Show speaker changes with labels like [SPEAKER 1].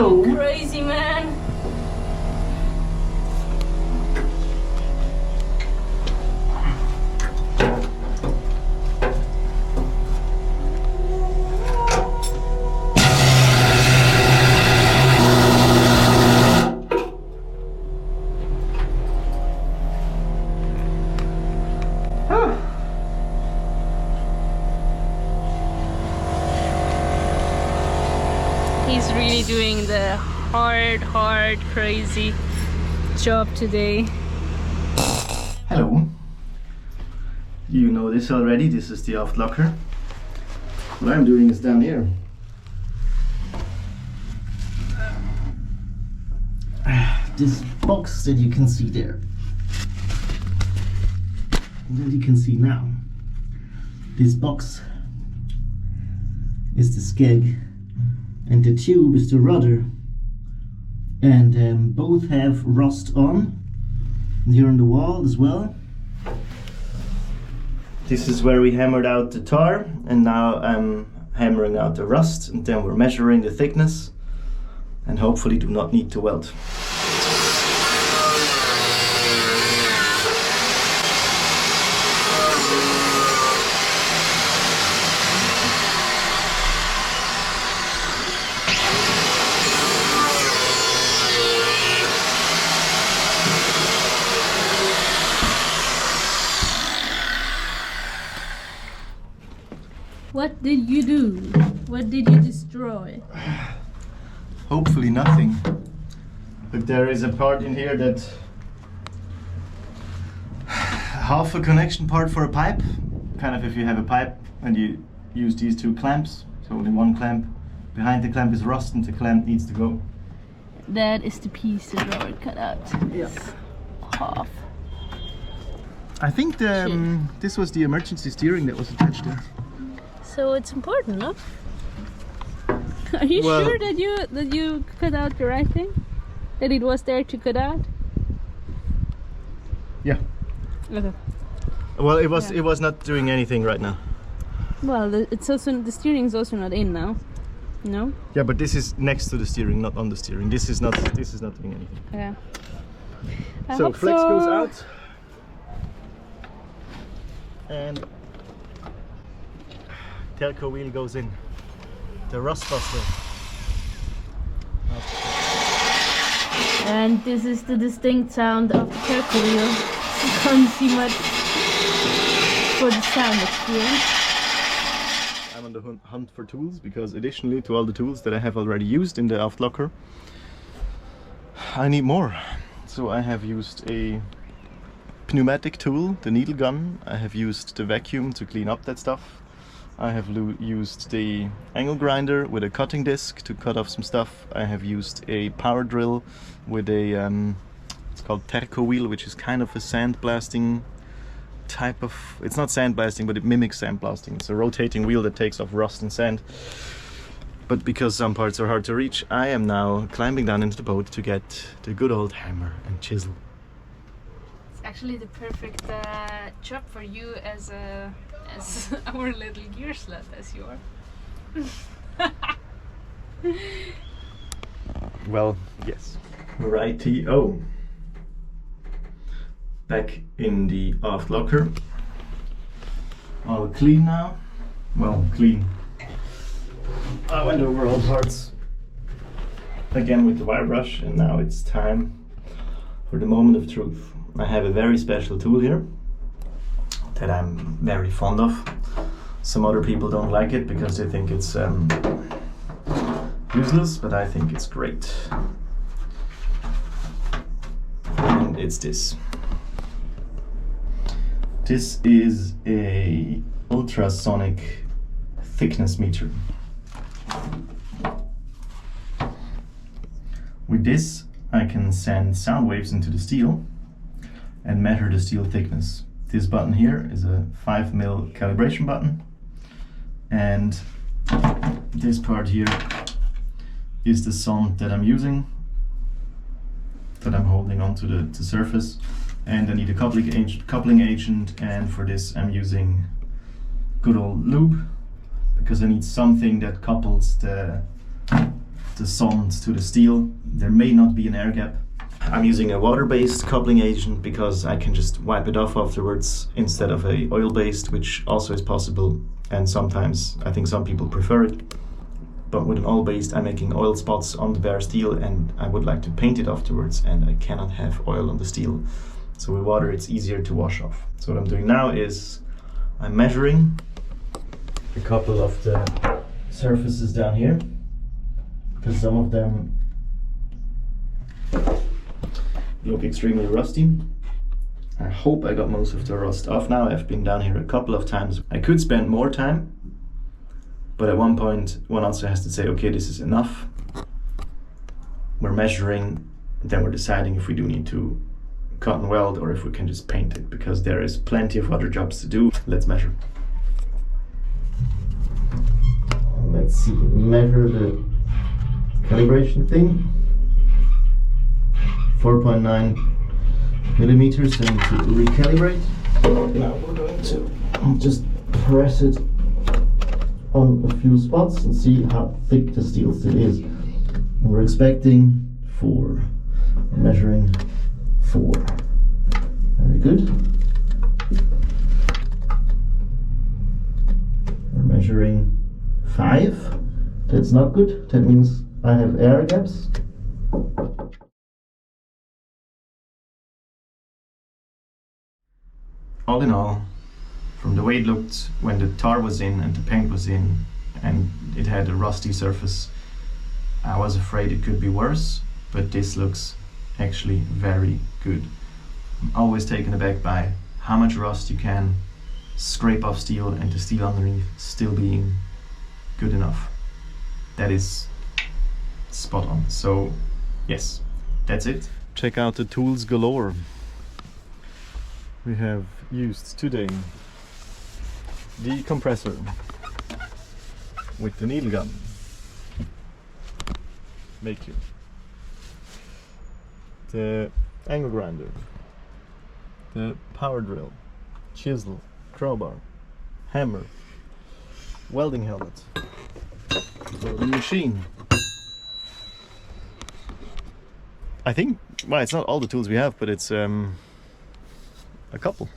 [SPEAKER 1] Hello.
[SPEAKER 2] Crazy man. He's really doing the hard, crazy job today.
[SPEAKER 1] Hello. You know this already, this is the aft locker. What I'm doing is down here. This box that you can see there. And that you can see now. This box is the skeg and the tube is the rudder. And both have rust on. And here on the wall as well. This is where we hammered out the tar, and now I'm hammering out the rust, and then we're measuring the thickness and hopefully do not need to weld.
[SPEAKER 2] What did you do? What did you destroy?
[SPEAKER 1] Hopefully nothing. But there is a part in here that half a connection part for a pipe. Kind of if you have a pipe and you use these two clamps, so only one clamp. Behind the clamp is rust and the clamp needs to go.
[SPEAKER 2] That is the piece that Robert cut out.
[SPEAKER 1] Yeah.
[SPEAKER 2] Half.
[SPEAKER 1] I think this was the emergency steering that was attached there.
[SPEAKER 2] So it's important, no? Are you sure that you cut out the right thing? That it was there to cut out?
[SPEAKER 1] Yeah.
[SPEAKER 2] Okay.
[SPEAKER 1] Well, it was not doing anything right now.
[SPEAKER 2] Well, it's also the steering is also not in now. No?
[SPEAKER 1] Yeah, but this is next to the steering, not on the steering. This is not doing anything.
[SPEAKER 2] Yeah.
[SPEAKER 1] So flex goes out. And Telco wheel goes in. The rust buster.
[SPEAKER 2] And this is the distinct sound of the Telco wheel. You can't see much for the sound experience.
[SPEAKER 1] I'm on the hunt for tools because additionally to all the tools that I have already used in the aft locker, I need more. So I have used a pneumatic tool, the needle gun. I have used the vacuum to clean up that stuff. I have used the angle grinder with a cutting disc to cut off some stuff. I have used a power drill with a, it's called Terco wheel, which is kind of a sandblasting type of, it's not sandblasting, but it mimics sandblasting. It's a rotating wheel that takes off rust and sand. But because some parts are hard to reach, I am now climbing down into the boat to get the good old hammer and chisel.
[SPEAKER 2] It's actually the perfect job for you as our little gear slut, as you are.
[SPEAKER 1] Well, yes. Righty-o. Back in the aft locker. All clean now. Well, clean. I went over all parts again with the wire brush, and now it's time for the moment of truth. I have a very special tool here that I'm very fond of. Some other people don't like it because they think it's useless, but I think it's great. And it's this. This is a ultrasonic thickness meter. With this, I can send sound waves into the steel and measure the steel thickness. This button here is a 5mm calibration button, and this part here is the sonde that I'm using, that I'm holding onto the surface, and I need a coupling agent, and for this I'm using good old lube, because I need something that couples the the sonde to the steel. There may not be an air gap. I'm using a water-based coupling agent because I can just wipe it off afterwards instead of a oil-based, which also is possible, and sometimes I think some people prefer it. But with an oil-based, I'm making oil spots on the bare steel and I would like to paint it afterwards, and I cannot have oil on the steel. So with water it's easier to wash off. So what I'm doing now is I'm measuring a couple of the surfaces down here, because some of them look extremely rusty. I hope I got most of the rust off now. I've been down here a couple of times. I could spend more time, but at one point one also has to say, okay, this is enough. We're measuring, then we're deciding if we do need to cut and weld or if we can just paint it, because there is plenty of other jobs to do. Let's measure. Let's see, measure the calibration thing. 4.9 millimeters, and to recalibrate. Now we're going to just press it on a few spots and see how thick the steel still is. And we're expecting 4. I'm measuring 4. Very good. We're measuring 5. That's not good. That means I have air gaps. All in all, from the way it looked when the tar was in and the paint was in and it had a rusty surface, I was afraid it could be worse, but this looks actually very good. I'm always taken aback by how much rust you can scrape off steel and the steel underneath still being good enough. That is spot on. So yes, that's it. Check out the tools galore we have used today. The compressor with the needle gun, vacuum, the angle grinder, the power drill, chisel, crowbar, hammer, welding helmet, the machine. I think, well, it's not all the tools we have, but it's a couple.